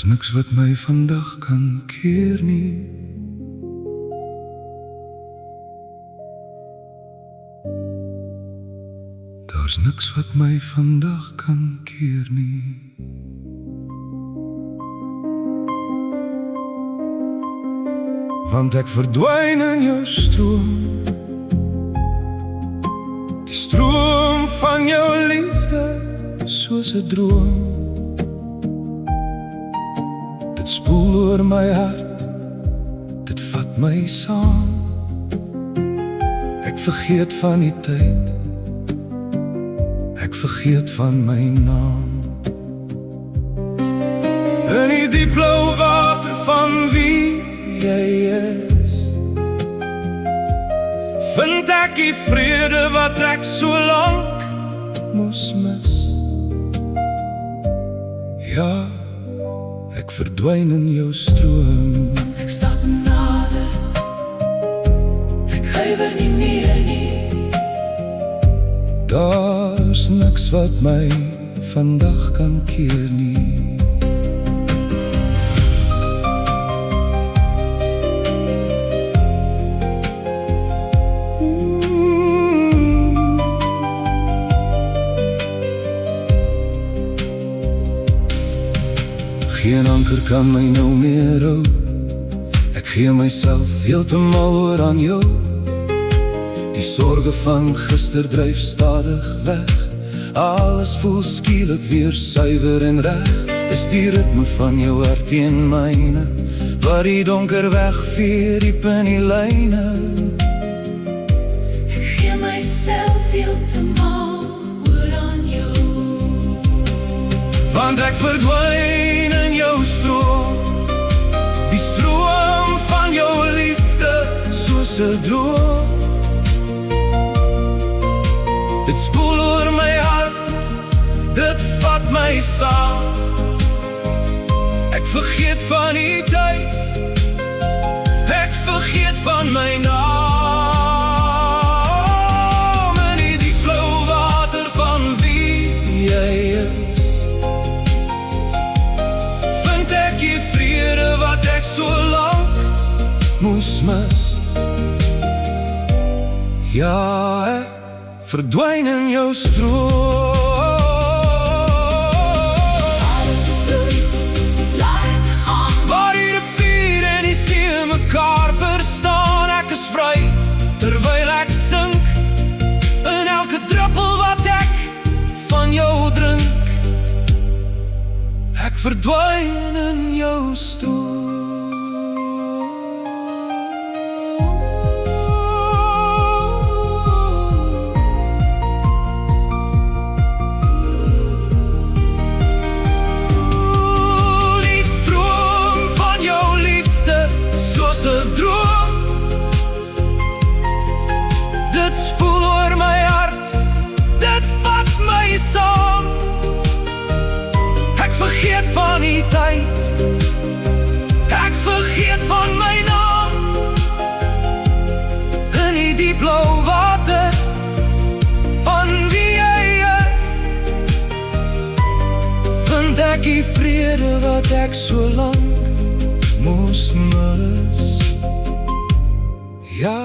Daar's niks wat my vandag kan keer nie. Daar's niks wat my vandag kan keer nie. Want ek verdwyn in jou stroom, die stroom van jou liefde, soos 'n droom. Dit spoel oor my hart, dit vat my saam. Ek vergeet van die tyd, ek vergeet van my naam. In die diep blou water van wie jy is, vind ek die vrede wat ek so lank moes mis. Ja, ek verdwyn in jou stroom. Ek stap nader, ek huiwer nie meer nie. Daar's niks wat my vandag kan keer nie. Geen anker kan my nou meer hou. Ek gee myself heeltemal oor aan jou. Die sorge van gister dryf stadig weg. Alles voel skielik weer suiwer en reg. Dis die ritme van jou hart teen myne, wat die donker wegvee diep in die lyne. Ek gee myself heeltemal oor aan jou. Want ek verdwyn in jou stroom, die stroom van jou liefde, soos 'n droom. Dit spoel oor my hart, dit vat my saam. Ek vergeet van die tyd, ek vergeet van my naam. In die diep blou water van wie jy is, vind ek die vrede wat ek so lank moes mis. Ja, ek verdwyn in jou stroom. Laat het gaan, Waar die rivier en die see mekaar verstaan. Ek is vry, terwyl ek sink in elke druppel wat ek van jou drink. Ek verdwyn in jou stroom. Van die tyd, ek vergeet van my naam. In die diep blou water van wie jy is, vind ek die vrede wat ek so lank moes mis. Ja,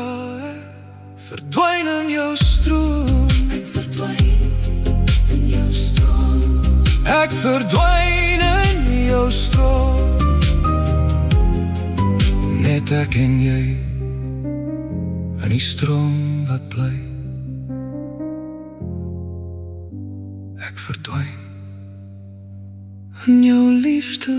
ek verdwyn in jou stroom. ek verdwyn in jou stroom. Ek verdwyn in jou stroom. Net ek en jy in die stroom wat bly. Ek verdwyn in jou liefde.